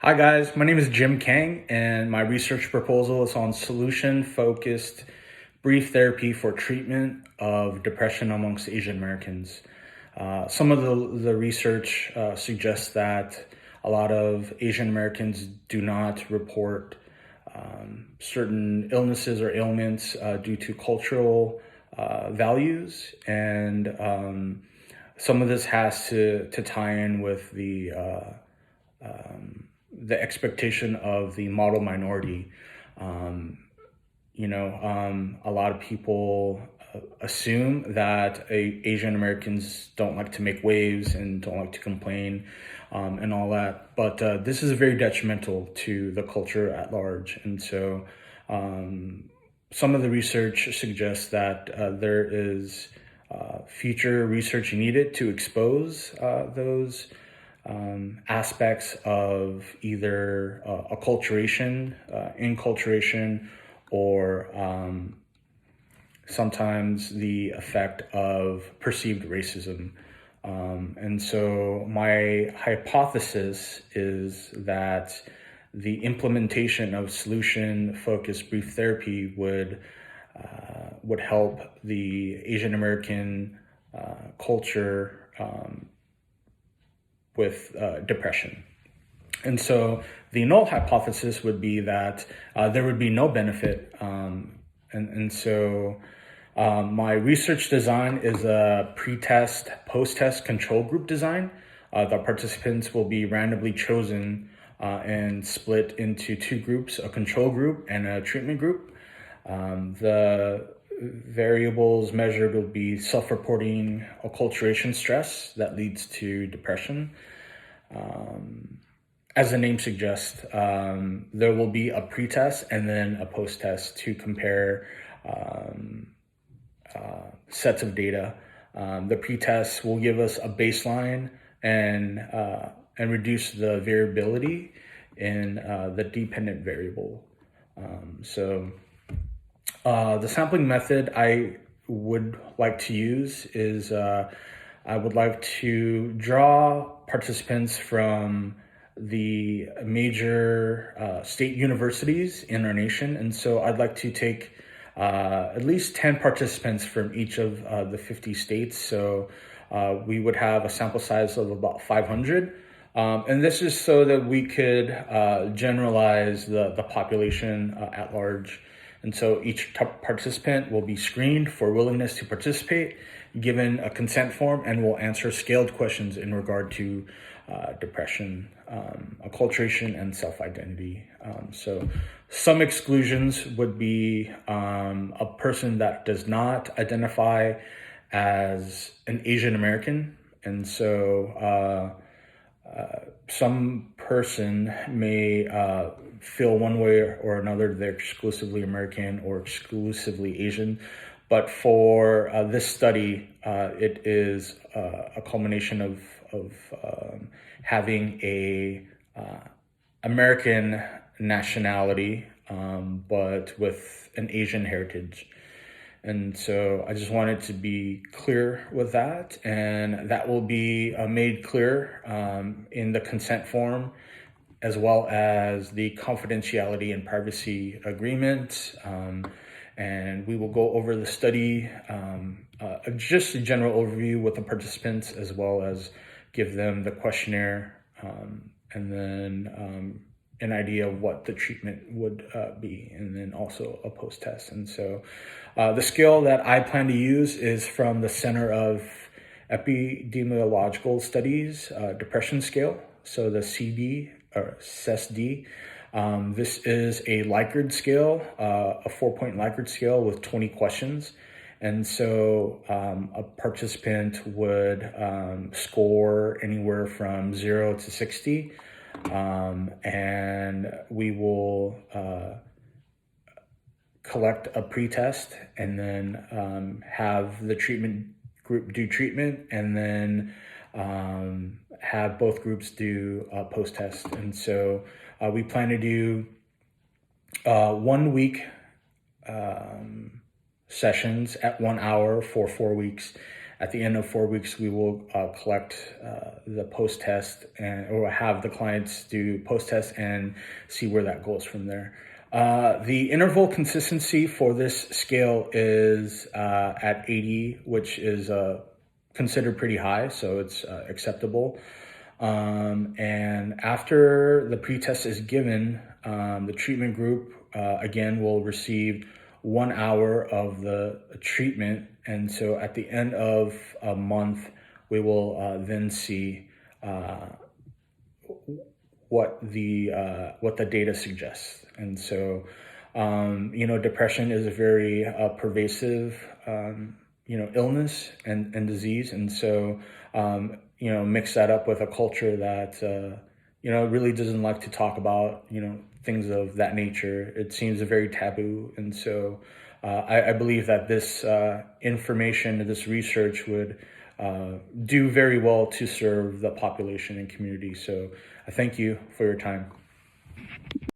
Hi guys, my name is Jim Kang and my research proposal is on solution-focused brief therapy for treatment of depression amongst Asian Americans. Some of the research suggests that a lot of Asian Americans do not report certain illnesses or ailments due to cultural values, and some of this has to tie in with the expectation of the model minority. A lot of people assume that Asian Americans don't like to make waves and don't like to complain and all that. But this is very detrimental to the culture at large. And so some of the research suggests that there is future research needed to expose those aspects of either acculturation, inculturation, or sometimes the effect of perceived racism. And so my hypothesis is that the implementation of solution-focused brief therapy would help the Asian American culture with depression. And so the null hypothesis would be that there would be no benefit. My research design is a pre-test, post-test control group design. The participants will be randomly chosen and split into two groups, a control group and a treatment group. The variables measured will be self-reporting acculturation stress that leads to depression. As the name suggests, there will be a pre-test and then a post-test to compare sets of data. The pre-test will give us a baseline and reduce the variability in the dependent variable. The sampling method I would like to use is I would like to draw participants from the major state universities in our nation. And so I'd like to take at least 10 participants from each of the 50 states. So we would have a sample size of about 500. And this is so that we could generalize the population at large. And so each participant will be screened for willingness to participate, given a consent form, and will answer scaled questions in regard to depression, acculturation, and self-identity. So some exclusions would be a person that does not identify as an Asian American. And so some person may feel one way or another they're exclusively American or exclusively Asian. But for this study, it is a culmination of having a American nationality, but with an Asian heritage. And so I just wanted to be clear with that, and that will be made clear in the consent form, as well as the confidentiality and privacy agreement. And we will go over the study, just a general overview with the participants, as well as give them the questionnaire, and then an idea of what the treatment would be, and then also a post-test. And so the scale that I plan to use is from the Center of Epidemiological Studies depression scale, so the CB or CESD. This is a Likert scale, a 4-point Likert scale with 20 questions. And so a participant would score anywhere from 0 to 60. And we will collect a pretest and then have the treatment group do treatment, and then have both groups do post-test. And so we plan to do 1 week sessions at 1 hour for 4 weeks. at the end of 4 weeks, we will collect the post-test or have the clients do post-test and see where that goes from there. The interval consistency for this scale is at 80, which is considered pretty high, so it's acceptable. And after the pretest is given, the treatment group again will receive 1 hour of the treatment, and so at the end of a month, we will then see what the data suggests. And so, depression is a very pervasive, illness and disease. And so, mix that up with a culture that, really doesn't like to talk about, things of that nature. It seems a very taboo. And so I believe that this information, this research would do very well to serve the population and community. So I thank you for your time.